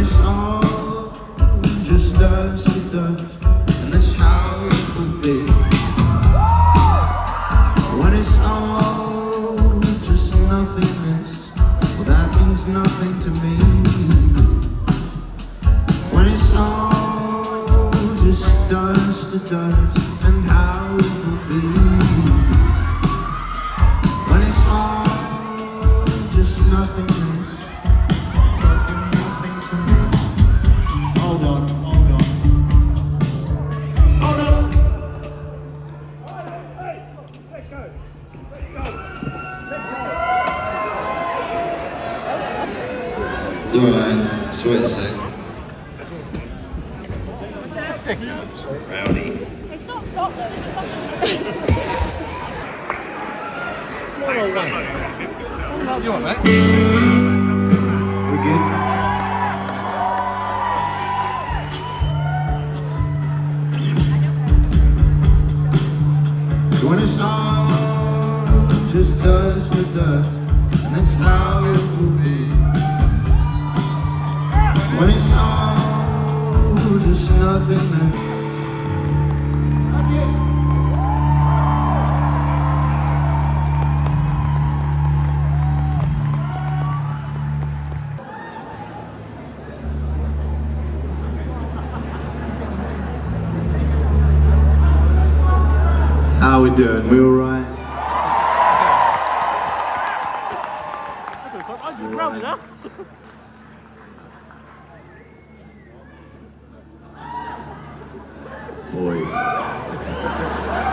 it's all just dust to dust, and that's how it will be. When it's all just nothingness, well that means nothing to me. When it's all just dust to dust, and how it will be. When it's all just nothingness, fucking nothing to me. Hold on, hold on. Hold on! Hey, let go. Let go. It's alright, just wait a sec. Rowdy. It's not Scotland. You all right, mate? We're good. So when it's all just dust to dust, and that's how it will be. When it's all just nothingness. How we doing? We all right? I'm proud of that.